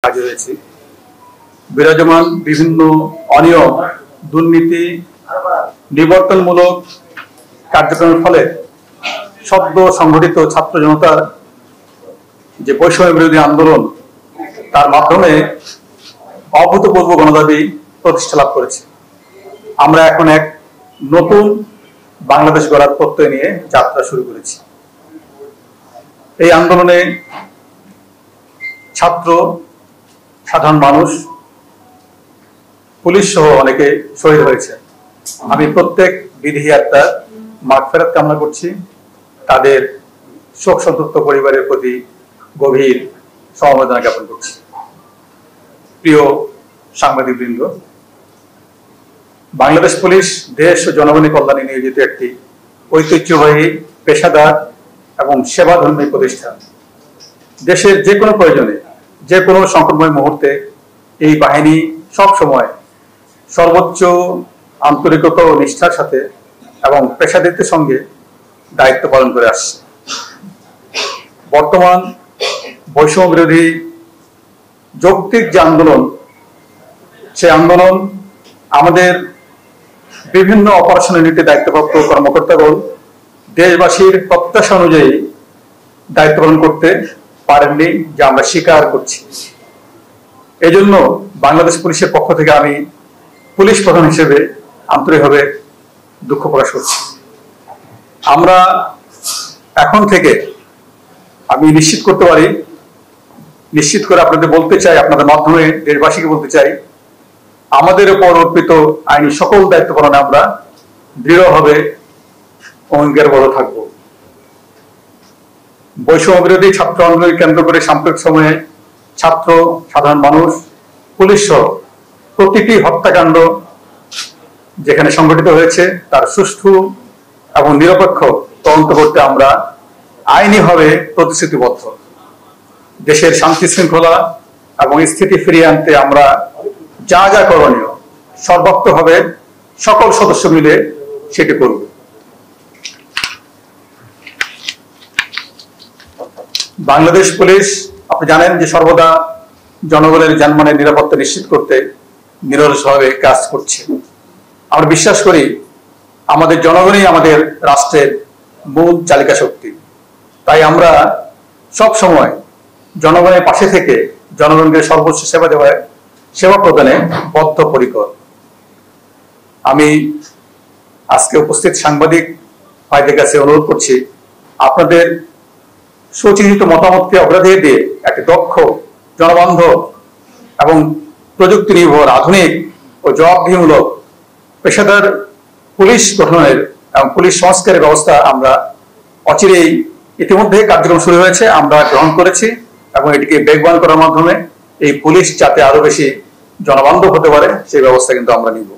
কাজে রয়েছে বিরাজমান বিভিন্ন অনিয়ম, দুর্নীতি, নিবর্তনমূলক কার্যক্রমের ফলে সদ্য সংগঠিত ছাত্র জনতার যে বৈষম্য বিরোধী আন্দোলন, তার মাধ্যমে অভূতপূর্ব গণদাবি প্রতিষ্ঠা লাভ করেছে। আমরা এখন এক নতুন বাংলাদেশ গড়ার প্রত্যয় নিয়ে যাত্রা শুরু করেছি। এই আন্দোলনে ছাত্র, সাধারণ মানুষ, পুলিশ সহ অনেকে শহীদ হয়েছে। আমি প্রত্যেক বিদেহী আত্মার মাগফিরাত কামনা করছি। তাদের শোক সন্তপ্ত পরিবারের প্রতি গভীর সমবেদনা জ্ঞাপন করছি। প্রিয় সাংবাদিকবৃন্দ, বাংলাদেশ পুলিশ দেশ ও জনগণের কল্যাণে নিয়োজিত একটি ঐতিহ্যবাহী, পেশাদার এবং সেবাধর্মী প্রতিষ্ঠান। দেশের যে কোনো প্রয়োজনে, যে কোনো সংকটময় মুহূর্তে এই বাহিনী সব সময় সর্বোচ্চ আন্তরিকতা ও নিষ্ঠার সাথে এবং পেশাদারিত্বের সঙ্গে দায়িত্ব পালন করে আসছে। বর্তমান বৈষম্য বিরোধী যৌক্তিক যে আন্দোলন, সে আন্দোলন আমাদের বিভিন্ন অপারেশন ইউনিটে দায়িত্বপ্রাপ্ত কর্মকর্তাগণ দেশবাসীর প্রত্যাশা অনুযায়ী দায়িত্ব পালন করতে পারেননি, যা আমরা স্বীকার করছি। এজন্য বাংলাদেশ পুলিশের পক্ষ থেকে আমি পুলিশ প্রধান হিসেবে আন্তরিকভাবে দুঃখ প্রকাশ করছি। আমরা এখন থেকে, আমি নিশ্চিত করতে পারি, নিশ্চিত করে আপনাদের বলতে চাই, আপনাদের মাধ্যমে দেশবাসীকে বলতে চাই, আমাদের উপর অর্পিত আইনি সকল দায়িত্ব পালনে আমরা দৃঢ়ভাবে অঙ্গীকারবদ্ধ থাকব। বৈষম্য বিরোধী ছাত্র আন্দোলন কেন্দ্র করে সাম্প্রতিক সময়ে ছাত্র, সাধারণ মানুষ, পুলিশ সহ প্রতিটি হত্যাকাণ্ড যেখানে সংঘটিত হয়েছে তার সুষ্ঠু এবং নিরপেক্ষ তদন্ত করতে আমরা আইনিভাবে প্রতিশ্রুতিবদ্ধ। দেশের শান্তি শৃঙ্খলা এবং স্থিতি ফিরিয়ে আনতে আমরা যা যা করণীয় সর্বাত্মকভাবে সকল সদস্য মিলে সেটি করব। বাংলাদেশ পুলিশ, আপনি জানেন যে সর্বদা জনগণের জানমালের নিরাপত্তা নিশ্চিত করতে নিরলসভাবে কাজ করছে। আমরা বিশ্বাস করি আমাদের জনগণই আমাদের রাষ্ট্রের মূল চালিকা শক্তি। তাই আমরা সব সময় জনগণের পাশে থেকে জনগণকে সর্বোচ্চ সেবা প্রদানে বদ্ধপরিকর। আমি আজকে উপস্থিত সাংবাদিক ভাইদের কাছে অনুরোধ করছি, আপনাদের সুচিন্তিত মতামতকে অগ্রাধিকার দিয়ে একটি দক্ষ, জনবান্ধব এবং প্রযুক্তি নির্ভর, আধুনিক ও জবাবদিহিমূলক পেশাদার পুলিশ গঠনের এবং পুলিশ সংস্কারের ব্যবস্থা আমরা অচিরেই, ইতিমধ্যে কার্যক্রম শুরু হয়েছে, আমরা গ্রহণ করেছি এবং এটিকে বেগবান করার মাধ্যমে এই পুলিশ যাতে আরো বেশি জনবান্ধব হতে পারে সেই ব্যবস্থা কিন্তু আমরা নিব।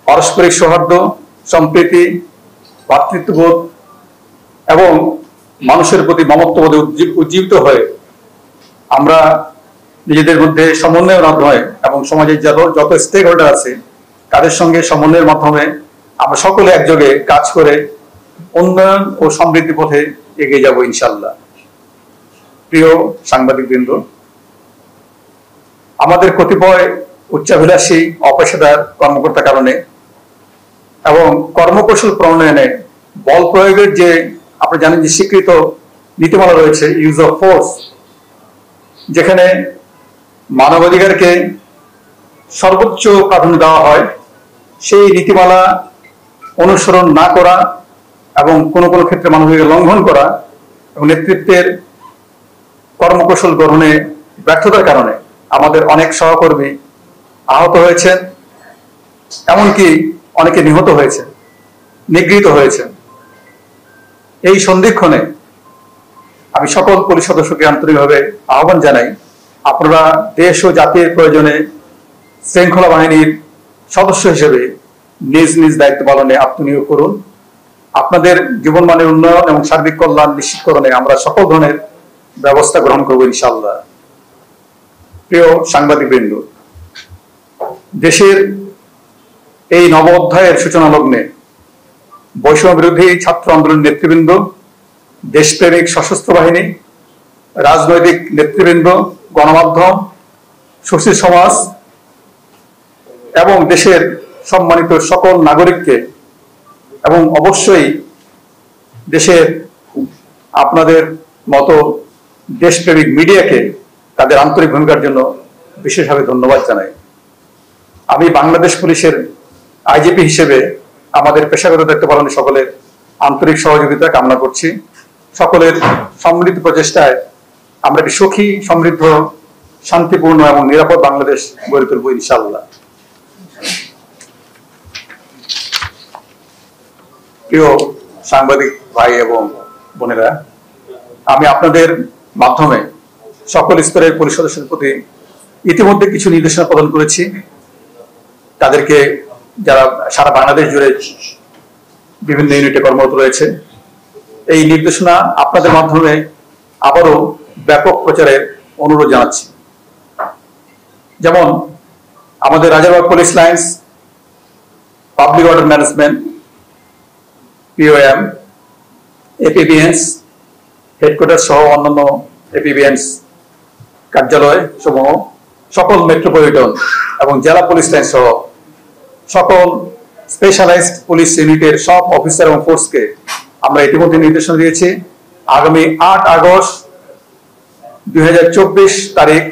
পারস্পরিক সৌহার্দ্য, সম্প্রীতি, ভ্রাতৃত্ববোধ এবং মানুষের প্রতি মমত্ববোধে উজ্জীবিত হয়ে আমরা নিজেদের মধ্যে সমন্বয়ের মাধ্যমে এবং সমাজের যত স্টেক হোল্ডার আছে তাদের সঙ্গে সমন্বয়ের মাধ্যমে আমরা সকলে একযোগে কাজ করে উন্নয়ন ও সমৃদ্ধি পথে এগিয়ে যাব ইনশাল্লাহ। প্রিয় সাংবাদিকবৃন্দ, আমাদের কতিপয় উচ্চাভিলাষী, অপেশাদার কর্মকর্তার কারণে এবং কর্মকৌশল প্রণয়নে বল প্রয়োগের যে আপনি জানেন যে স্বীকৃত নীতিমালা রয়েছে, ইউজ অফ ফোর্স, যেখানে মানবাধিকারকে সর্বোচ্চ প্রাধান্য দেওয়া হয়, সেই নীতিমালা অনুসরণ না করা এবং কোনো কোনো ক্ষেত্রে মানবাধিকার লঙ্ঘন করা এবং নেতৃত্বের কর্মকৌশল গ্রহণে ব্যর্থতার কারণে আমাদের অনেক সহকর্মী আহত হয়েছেন, এমনকি অনেকে নিহত হয়েছেন, নিগৃহীত হয়েছেন। এই সন্ধিক্ষণে আমি সকল পুলিশ সদস্যকে আন্তরিকভাবে আহ্বান জানাই, আপনারা দেশ ও জাতির প্রয়োজনে শৃঙ্খলা বাহিনীর সদস্য হিসেবে নিজ নিজ দায়িত্ব পালনে আত্মনিয়োগ করুন। আপনাদের জীবনমানের উন্নয়ন এবং সার্বিক কল্যাণ নিশ্চিতকরণে আমরা সকল ধরনের ব্যবস্থা গ্রহণ করব ইনশাআল্লাহ। প্রিয় সাংবাদিকবৃন্দ, দেশের এই নব অধ্যায়ের সূচনা লগ্নে বৈষম্য বিরোধী ছাত্র আন্দোলন নেতৃবৃন্দ, দেশপ্রেমিক সশস্ত্র বাহিনী, রাজনৈতিক নেতৃবৃন্দ, গণমাধ্যম, সুশীল সমাজ এবং দেশের সম্মানিত সকল নাগরিককে এবং অবশ্যই দেশের আপনাদের মতো দেশপ্রেমিক মিডিয়াকে তাদের আন্তরিক ভূমিকার জন্য বিশেষভাবে ধন্যবাদ জানাই। আমি বাংলাদেশ পুলিশের আইজিপি হিসেবে আমাদের পেশাগত দায়িত্ব পালনে সকলের আন্তরিক সহযোগিতা কামনা করছি। সকলের সম্মিলিত প্রচেষ্টায় আমরা একটি সুখী, সমৃদ্ধ, শান্তিপূর্ণ এবং নিরাপদ বাংলাদেশ গড়ে তুলব ইনশাআল্লাহ। প্রিয় সাংবাদিক ভাই এবং বোনেরা, আমি আপনাদের মাধ্যমে সকল স্তরের পুলিশ সদস্যদের প্রতি ইতিমধ্যে কিছু নির্দেশনা প্রদান করেছি। তাদেরকে যারা সারা বাংলাদেশ জুড়ে বিভিন্ন ইউনিটে কর্মরত রয়েছে, এই নির্দেশনা আপনাদের মাধ্যমে আবারও ব্যাপক প্রচারের অনুরোধ জানাচ্ছি। যেমন আমাদের Rajarbagh police lines, public order management, POM, APBNs headquarter সহ অন্যান্য এপিবিএনস কার্যালয় সমূহ, সকল মেট্রোপলিটন এবং জেলা পুলিশ লাইন সহ সকল স্পেশালাইজড পুলিশ ইউনিটের সব অফিসার এবং ফোর্সকে আমরা ইতিমধ্যে নির্দেশনা দিয়েছি। আগামী 8 আগস্ট 2024 তারিখ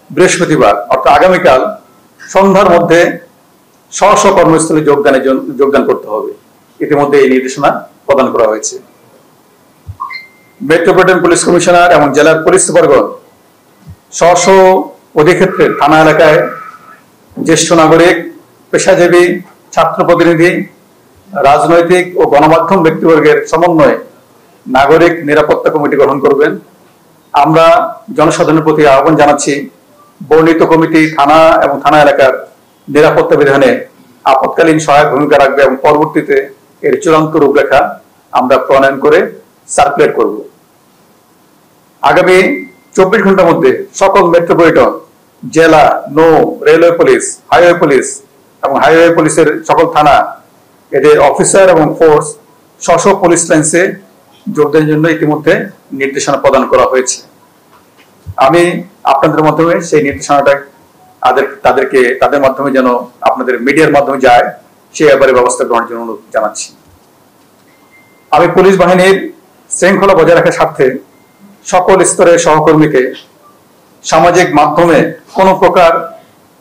বৃহস্পতিবার অর্থাৎ আগামীকাল সন্ধ্যার মধ্যে স্ব স্ব কর্মস্থলে যোগদান করতে হবে। ইতিমধ্যে এই নির্দেশনা প্রদান করা হয়েছে। মেট্রোপলিটন পুলিশ কমিশনার এবং জেলার পুলিশ সুপারগণ স্ব স্ব অধিক্ষেত্রের থানা এলাকায় জ্যেষ্ঠ নাগরিক, পেশাজীবী, ছাত্র প্রতিনিধি, রাজনৈতিক ও গণমাধ্যম ব্যক্তিবর্গের সমন্বয়ে নাগরিক নিরাপত্তা কমিটি গঠন করবেন। আমরা জনসাধারণের প্রতি আহ্বান জানাচ্ছি, বর্ণিত কমিটি থানা এবং থানা এলাকার নিরাপত্তা বিধানে আপৎকালীন সহায়ক ভূমিকা রাখবে এবং পরবর্তীতে এর চূড়ান্ত রূপরেখা আমরা প্রণয়ন করে সার্কুলেট করব। আগামী 24 ঘন্টার মধ্যে সকল মেট্রোপলিটন, জেলা, নৌ, রেলওয়ে পুলিশ, হাইওয়ে পুলিশ এবং হাইওয়ে পুলিশের সকল থানা, এদের অফিসার এবং ফোর্স স্ব স্ব পুলিশ লাইন্সে যোগদানের জন্য ইতিমধ্যে নির্দেশনা প্রদান করা হয়েছে। আমি আপনাদের মাধ্যমে সেই নির্দেশনাটা তাদের মাধ্যমে যেন আপনাদের মিডিয়ার মাধ্যমে যায়, সে ব্যাপারে ব্যবস্থা গ্রহণের জন্য অনুরোধ জানাচ্ছি। আমি পুলিশ বাহিনীর শৃঙ্খলা বজায় রাখার স্বার্থে সকল স্তরের সহকর্মীকে সামাজিক মাধ্যমে কোনো প্রকার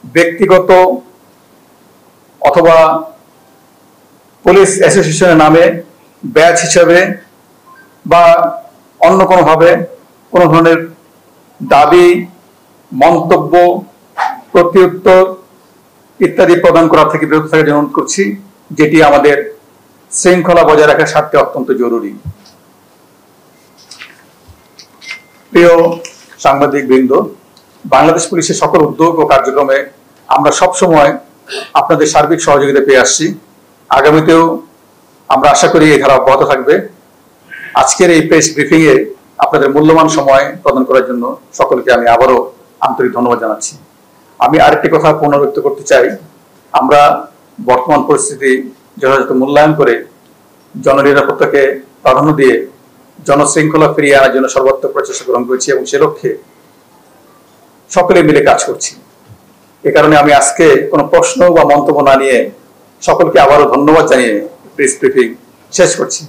ব্যক্তিগত অথবা পুলিশ অ্যাসোসিয়েশনের নামে ব্যাচ হিসাবে বা অন্য কোনোভাবে কোনো ধরনের দাবি, মন্তব্য, প্রত্যুত্তর ইত্যাদি প্রদান করা থেকে বিরত থাকার জন্য অনুরোধ করছি, যেটি আমাদের শৃঙ্খলা বজায় রাখার স্বার্থে অত্যন্ত জরুরি। প্রিয় সাংবাদিক বৃন্দ, বাংলাদেশ পুলিশের সকল উদ্যোগ ও কার্যক্রমে আমরা সবসময় আপনাদের সার্বিক সহযোগিতা পেয়ে আসছি। আগামীতেও আমরা আশা করি এই ধারা অব্যাহত থাকবে। আজকের এই প্রেস ব্রিফিং এ আপনাদের মূল্যবান সময় প্রদান করার জন্য সকলকে আমি আবারও আন্তরিক ধন্যবাদ জানাচ্ছি। আমি আরেকটি কথা পুনরাবৃত্ত করতে চাই, আমরা বর্তমান পরিস্থিতি যথাযথ মূল্যায়ন করে জননিরাপত্তাকে প্রাধান্য দিয়ে জনশৃঙ্খলা ফিরিয়ে আনার জন্য সর্বাত্মক প্রচেষ্টা গ্রহণ করেছি এবং সে লক্ষ্যে সকলে মিলে কাজ করছি। এ কারণে আমি আজকে কোনো প্রশ্ন বা মন্তব্য না নিয়ে সকলকে আবারও ধন্যবাদ জানিয়ে প্রেস ব্রিফিং শেষ করছি।